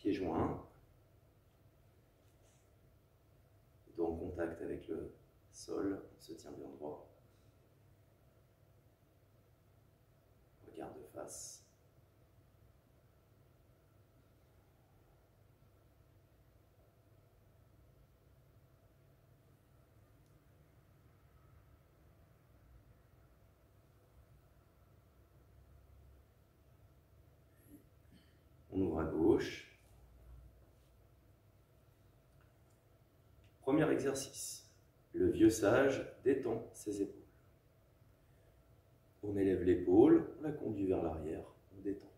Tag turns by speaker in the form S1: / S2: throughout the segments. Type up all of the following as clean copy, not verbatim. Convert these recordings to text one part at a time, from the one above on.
S1: pieds joints, dos en contact avec le sol, on se tient bien droit. Regard de face. On ouvre à gauche. Premier exercice. Le vieux sage détend ses épaules. On élève l'épaule, on la conduit vers l'arrière, on détend.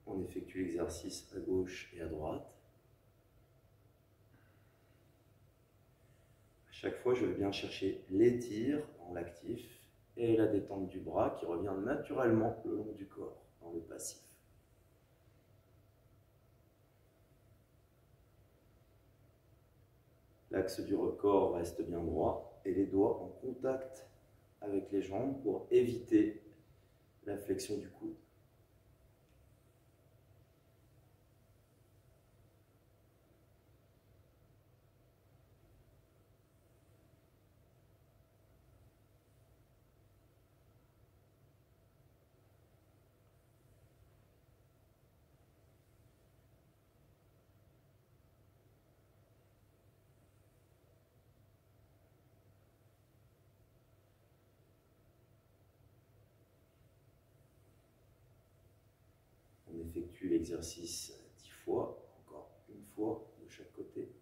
S1: On effectue l'exercice à gauche et à droite. À chaque fois, je vais bien chercher l'étire dans l'actif et la détente du bras qui revient naturellement le long du corps, dans le passif. L'axe du corps reste bien droit et les doigts en contact avec les jambes pour éviter la flexion du coude. On effectue l'exercice 10 fois, encore une fois de chaque côté.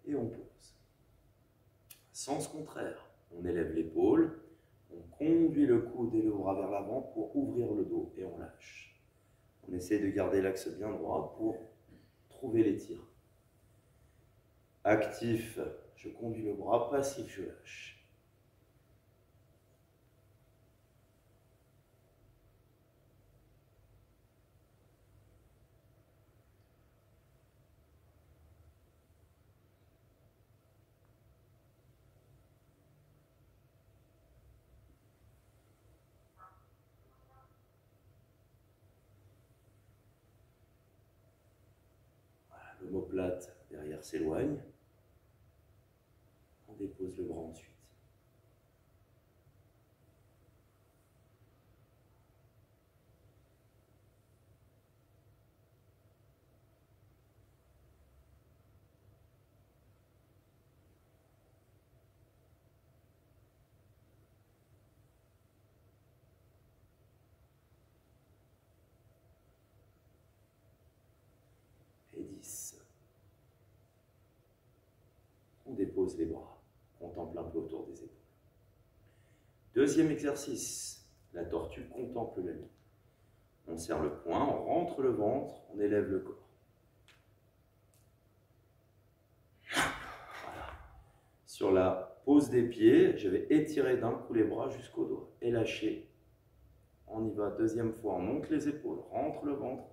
S1: Et on pose. Sens contraire, on élève l'épaule, on conduit le coude et le bras vers l'avant pour ouvrir le dos et on lâche. On essaie de garder l'axe bien droit pour trouver l'étire. Actif, je conduis le bras, passif, je lâche. L'omoplate derrière s'éloigne. On dépose le bras ensuite. Et 10. On dépose les bras, on contemple un peu autour des épaules. Deuxième exercice, la tortue contemple la ligne. On serre le poing, on rentre le ventre, on élève le corps. Voilà. Sur la pose des pieds, je vais étirer d'un coup les bras jusqu'au dos et lâcher. On y va, deuxième fois, on monte les épaules, rentre le ventre.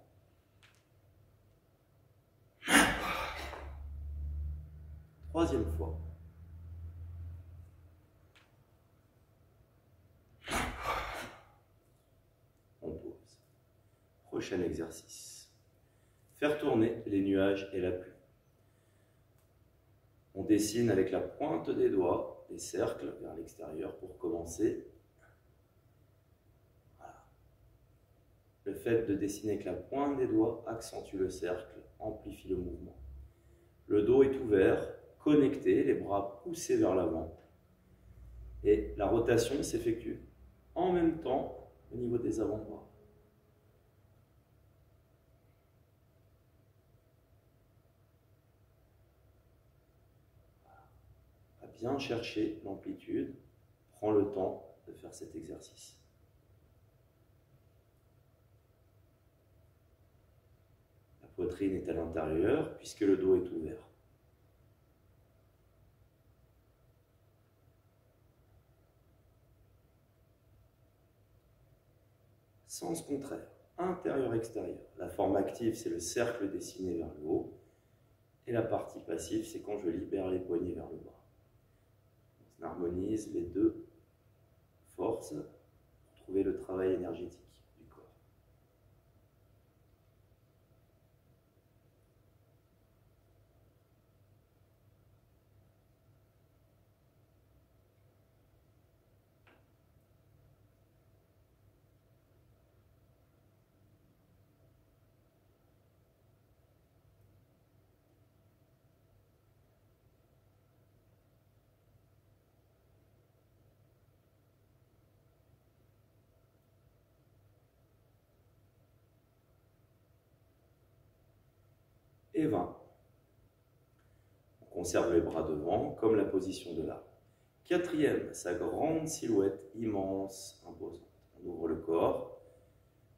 S1: Troisième fois. On pose. Prochain exercice. Faire tourner les nuages et la pluie. On dessine avec la pointe des doigts des cercles vers l'extérieur pour commencer. Voilà. Le fait de dessiner avec la pointe des doigts accentue le cercle, amplifie le mouvement. Le dos est ouvert, connecté, les bras poussés vers l'avant. Et la rotation s'effectue en même temps au niveau des avant-bras. À bien chercher l'amplitude, prends le temps de faire cet exercice. La poitrine est à l'intérieur puisque le dos est ouvert. Sens contraire, intérieur-extérieur. La forme active, c'est le cercle dessiné vers le haut. Et la partie passive, c'est quand je libère les poignets vers le bas. On harmonise les deux force pour trouver le travail énergétique du corps. Et 20. On conserve les bras devant, comme la position de l'arbre. 4e, sa grande silhouette immense, imposante. On ouvre le corps,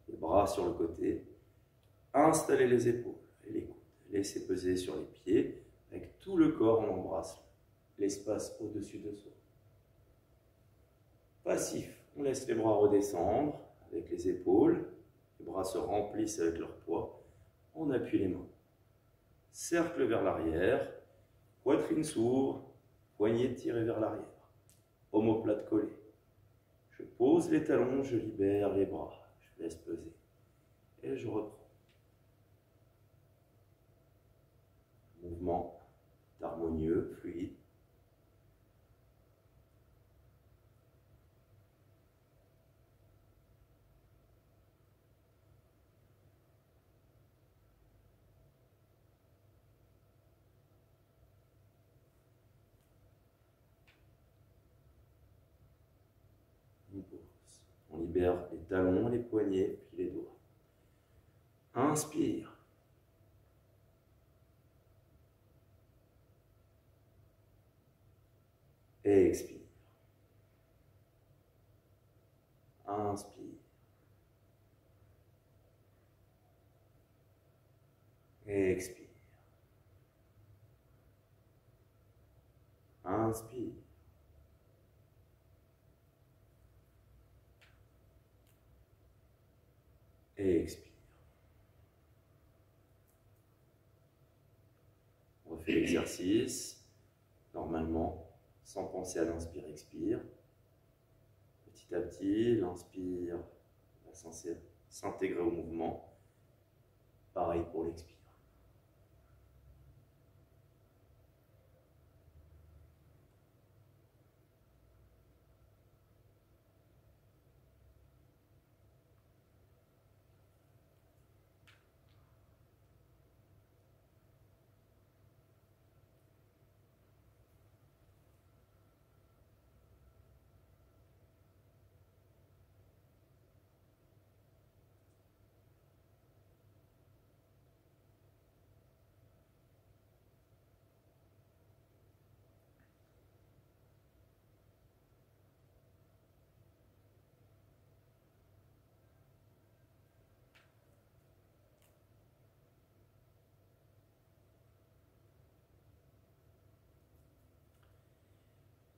S1: les bras sur le côté. Installez les épaules et les coudes. Laissez peser sur les pieds. Avec tout le corps, on embrasse l'espace au-dessus de soi. Passif, on laisse les bras redescendre avec les épaules. Les bras se remplissent avec leur poids. On appuie les mains. Cercle vers l'arrière. Poitrine s'ouvre. Poignet tiré vers l'arrière. Omoplate collée. Je pose les talons, je libère les bras. Je laisse peser. Et je reprends. Mouvement harmonieux, fluide. On pose. On libère les talons, les poignets, puis les doigts. Inspire. Expire. Inspire. Expire. Inspire. Expire. On refait l'exercice, normalement, sans penser à l'inspire-expire. Petit à petit, l'inspire va s'intégrer au mouvement. Pareil pour l'expire.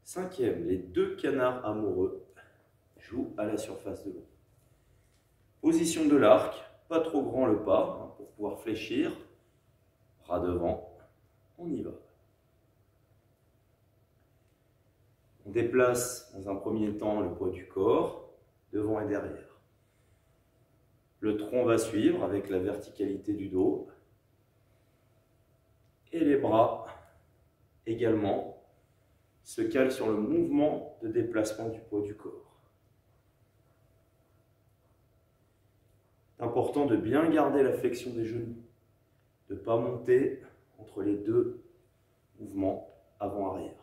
S1: Cinquième, les deux canards amoureux jouent à la surface de l'eau. Position de l'arc, pas trop grand le pas pour pouvoir fléchir. Bras devant, on y va. On déplace dans un premier temps le poids du corps, devant et derrière. Le tronc va suivre avec la verticalité du dos. Et les bras également se calent sur le mouvement de déplacement du poids du corps. C'est important de bien garder la flexion des genoux, de ne pas monter entre les deux mouvements avant-arrière.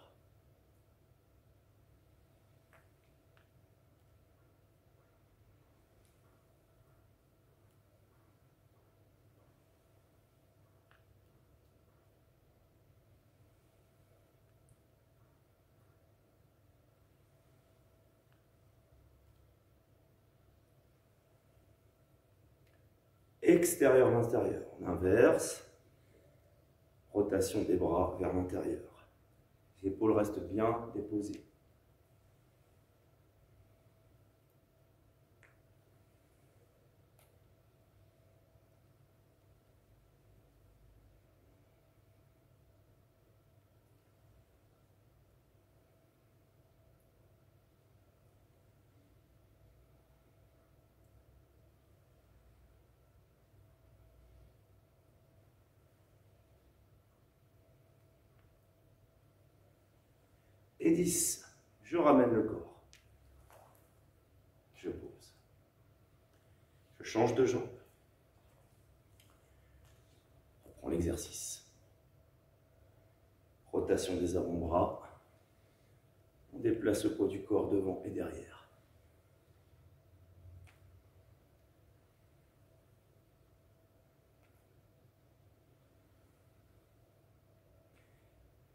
S1: Extérieur-intérieur, on inverse, rotation des bras vers l'intérieur. Les épaules restent bien déposées. Et 10. Je ramène le corps. Je pose. Je change de jambe. Je reprends l'exercice. Rotation des avant-bras. On déplace le poids du corps devant et derrière.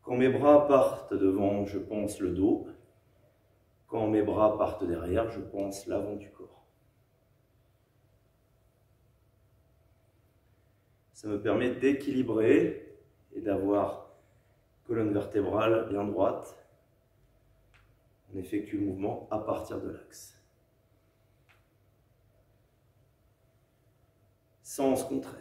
S1: Quand mes bras partent devant, je pense le dos. Quand mes bras partent derrière, je pense l'avant du corps. Ça me permet d'équilibrer et d'avoir colonne vertébrale bien droite. On effectue le mouvement à partir de l'axe. Sens contraire.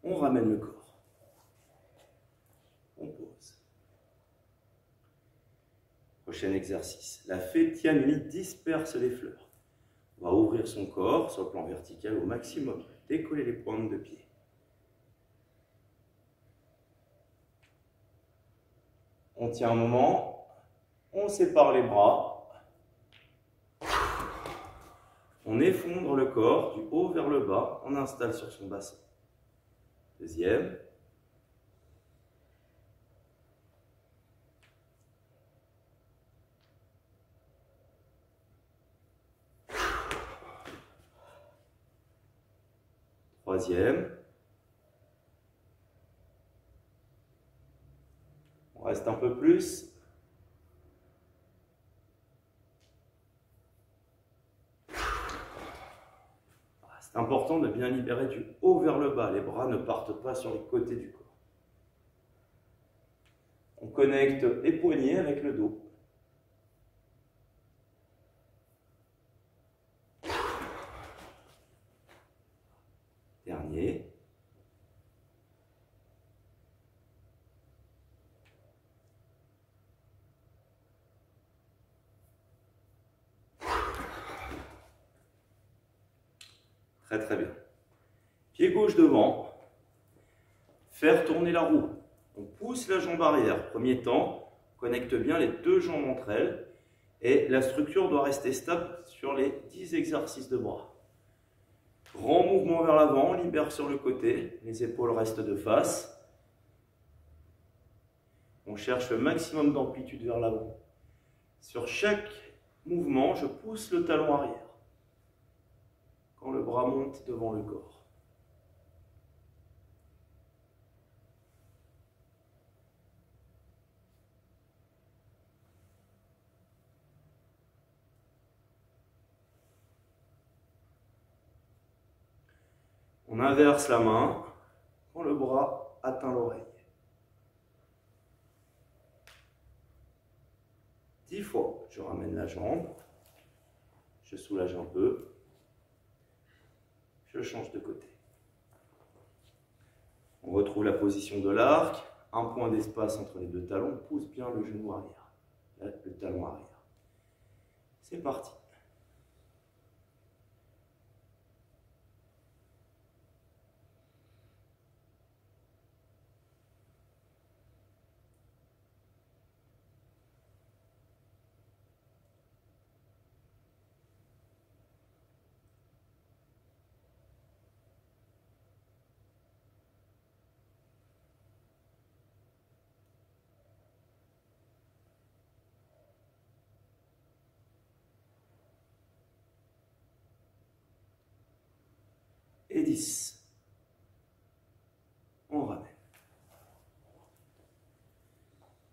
S1: On ramène le corps. On pose. Prochain exercice. La fée Tian Mi disperse les fleurs. On va ouvrir son corps sur le plan vertical au maximum. Décoller les pointes de pied. On tient un moment. On sépare les bras. On effondre le corps du haut vers le bas. On installe sur son bassin. Deuxième. Troisième. On reste un peu plus. C'est important de bien libérer du haut vers le bas. Les bras ne partent pas sur les côtés du corps. On connecte les poignets avec le dos. Dernier. Très très bien. Pied gauche devant. Faire tourner la roue. On pousse la jambe arrière. Premier temps, connecte bien les deux jambes entre elles. Et la structure doit rester stable sur les 10 exercices de bras. Grand mouvement vers l'avant, on libère sur le côté. Les épaules restent de face. On cherche le maximum d'amplitude vers l'avant. Sur chaque mouvement, je pousse le talon arrière. Quand le bras monte devant le corps. On inverse la main quand le bras atteint l'oreille. 10 fois, je ramène la jambe, je soulage un peu, je change de côté. On retrouve la position de l'arc, un point d'espace entre les deux talons, on pousse bien le genou arrière, le talon arrière. C'est parti. Et 10. On ramène.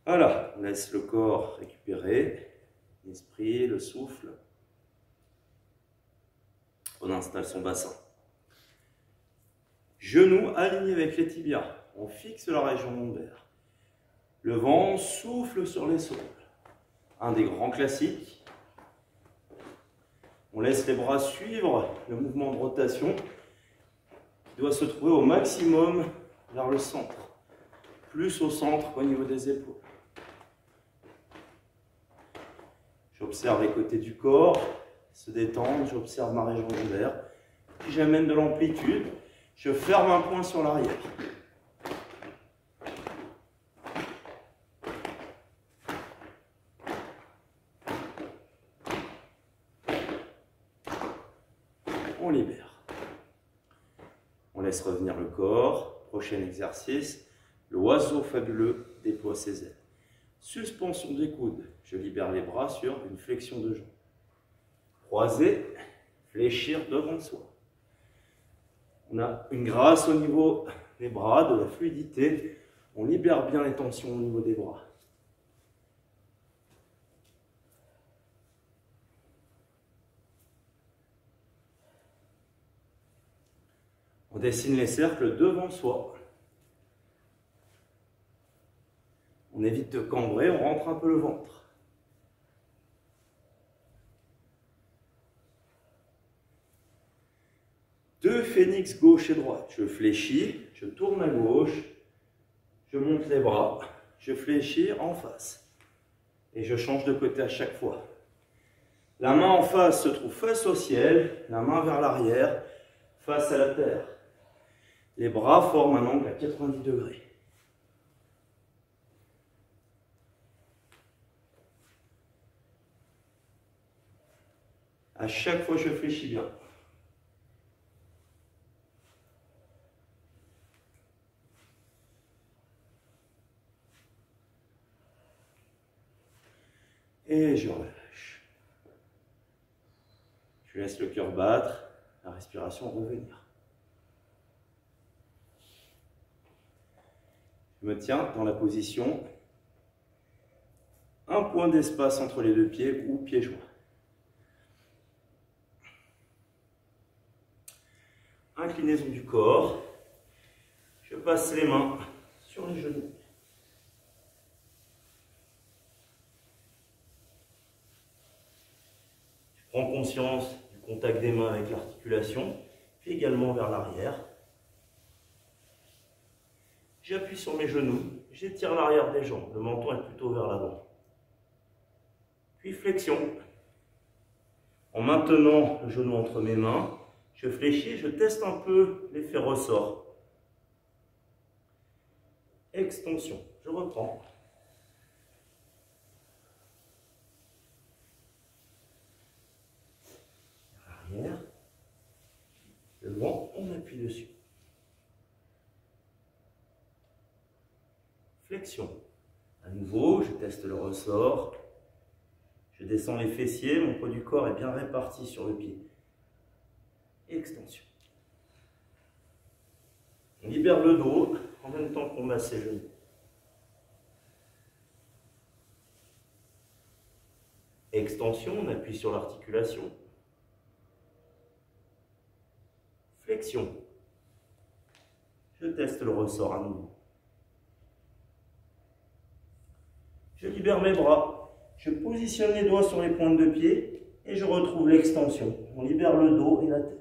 S1: Voilà, on laisse le corps récupérer, l'esprit, le souffle. On installe son bassin. Genoux alignés avec les tibias. on fixe la région lombaire. Le vent souffle sur les sols. Un des grands classiques. On laisse les bras suivre le mouvement de rotation qui doit se trouver au maximum vers le centre. Plus au centre qu'au niveau des épaules. J'observe les côtés du corps se détendre, j'observe ma région lombaire. Puis j'amène de l'amplitude, je ferme un point sur l'arrière. On libère. On laisse revenir le corps. Prochain exercice, l'oiseau fabuleux déploie ses ailes. Suspension des coudes. Je libère les bras sur une flexion de jambes. Croiser, fléchir devant soi. On a une grâce au niveau des bras, de la fluidité. On libère bien les tensions au niveau des bras. On dessine les cercles devant soi. On évite de cambrer, on rentre un peu le ventre. Deux phénix gauche et droite. Je fléchis, je tourne à gauche, je monte les bras, je fléchis en face. Et je change de côté à chaque fois. La main en face se trouve face au ciel, la main vers l'arrière, face à la terre. Les bras forment un angle à 90 degrés. À chaque fois, je fléchis bien. Et je relâche. Je laisse le cœur battre, la respiration revenir. Je me tiens dans la position, un point d'espace entre les deux pieds ou pieds joints. Inclinaison du corps, je passe les mains sur les genoux. Je prends conscience du contact des mains avec l'articulation, puis également vers l'arrière. J'appuie sur mes genoux, j'étire l'arrière des jambes, le menton est plutôt vers l'avant. Puis flexion. En maintenant le genou entre mes mains, je fléchis, je teste un peu l'effet ressort. Extension, je reprends. Arrière. Le vent, on appuie dessus. Flexion. À nouveau, je teste le ressort. Je descends les fessiers, mon poids du corps est bien réparti sur le pied. Extension. On libère le dos en même temps qu'on masse ses genoux. Extension, on appuie sur l'articulation. Flexion. Je teste le ressort à nouveau. Je libère mes bras. Je positionne les doigts sur les pointes de pied et je retrouve l'extension. On libère le dos et la tête.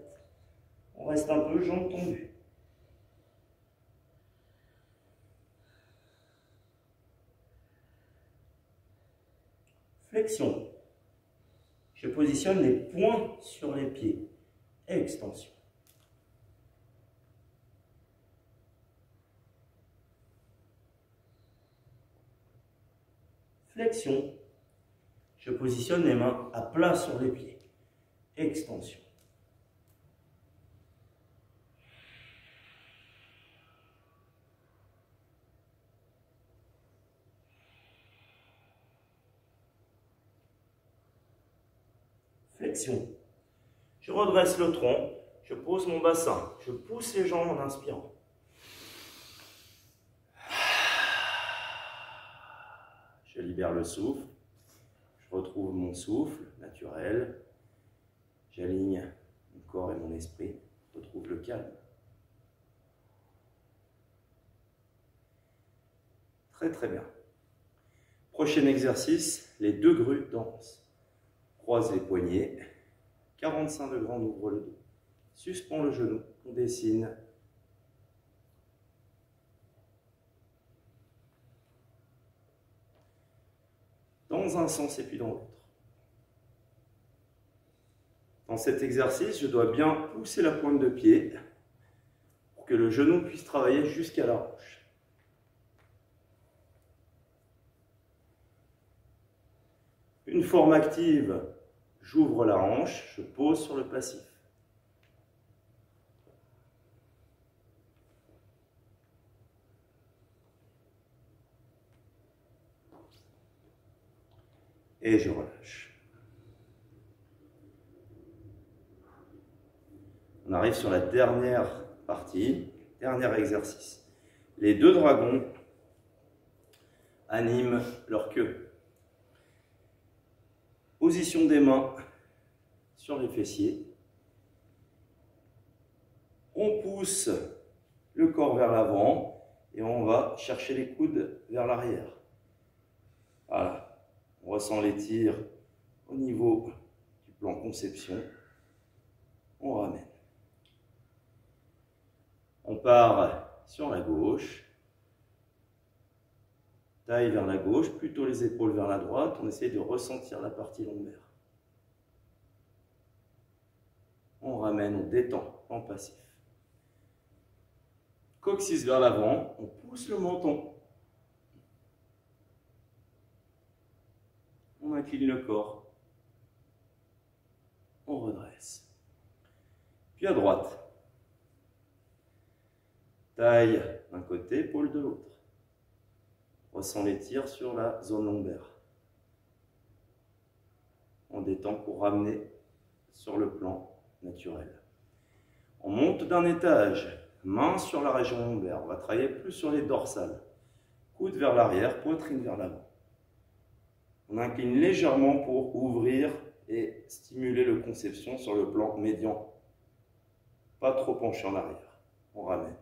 S1: On reste un peu jambes tendues. Flexion. Je positionne les poings sur les pieds. Extension. Flexion. Je positionne les mains à plat sur les pieds. Extension. Flexion. Je redresse le tronc, je pose mon bassin, je pousse les jambes en inspirant. Je libère le souffle, je retrouve mon souffle naturel, j'aligne mon corps. corps et mon esprit retrouvent le calme. Très très bien. Prochain exercice, les deux grues dansent. Croise les poignets, 45 degrés, on ouvre le dos. Suspend le genou, on dessine. Dans un sens et puis dans l'autre. Dans cet exercice, je dois bien pousser la pointe de pied pour que le genou puisse travailler jusqu'à la hanche. Une forme active, j'ouvre la hanche, je pose sur le passif. Et je relâche. On arrive sur la dernière partie, dernier exercice. Les deux dragons animent leur queue. Position des mains sur les fessiers. On pousse le corps vers l'avant et on va chercher les coudes vers l'arrière. Voilà. On ressent les tirs au niveau du plan conception. On ramène. On part sur la gauche. Taille vers la gauche, plutôt les épaules vers la droite. On essaye de ressentir la partie lombaire. On ramène, on détend en passif. Coccyx vers l'avant, on pousse le menton. On incline le corps. On redresse. Puis à droite. Taille d'un côté, épaule de l'autre. Ressent les tirs sur la zone lombaire. On détend pour ramener sur le plan naturel. On monte d'un étage, main sur la région lombaire. On va travailler plus sur les dorsales. Coude vers l'arrière, poitrine vers l'avant. On incline légèrement pour ouvrir et stimuler le conception sur le plan médian. Pas trop penché en arrière. On ramène.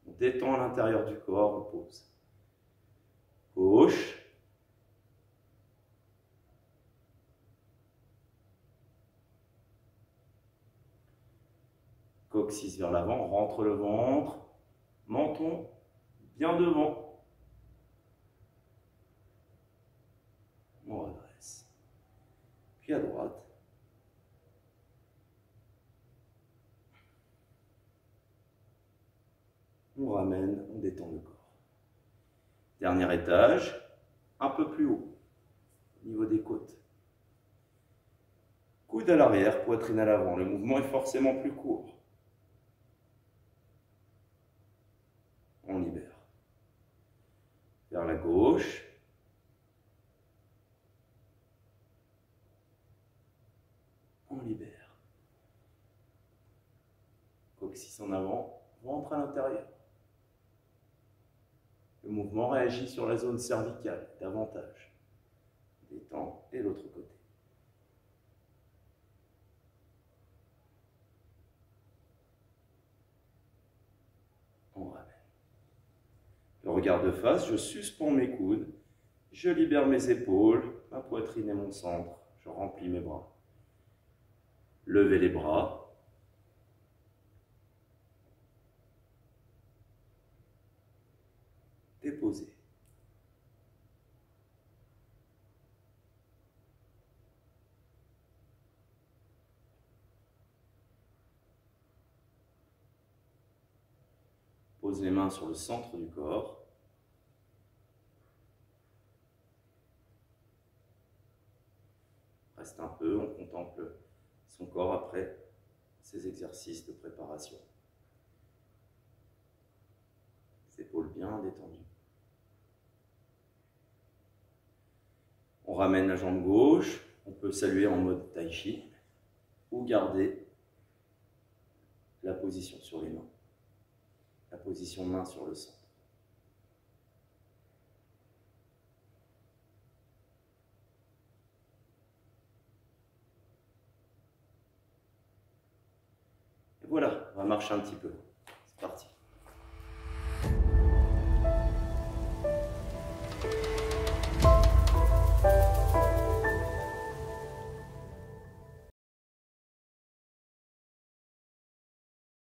S1: On détend à l'intérieur du corps, on pose. Gauche. Coccyx vers l'avant, on rentre le ventre. Menton bien devant. On redresse. Puis à droite. On ramène, on détend le corps. Dernier étage, un peu plus haut, au niveau des côtes. Coude à l'arrière, poitrine à l'avant. Le mouvement est forcément plus court. On libère. Vers la gauche. On libère. Coccyx en avant, ventre à l'intérieur. Le mouvement réagit sur la zone cervicale, davantage. Détend et l'autre côté. On ramène. Le regard de face, je suspends mes coudes, je libère mes épaules, ma poitrine et mon centre, je remplis mes bras. Levez les bras. Déposez. Pose les mains sur le centre du corps. Reste un peu, on contemple son corps après ces exercices de préparation. Les épaules bien détendues. On ramène la jambe gauche, on peut saluer en mode tai chi ou garder la position sur les mains, la position main sur le centre. Et voilà, on va marcher un petit peu. C'est parti.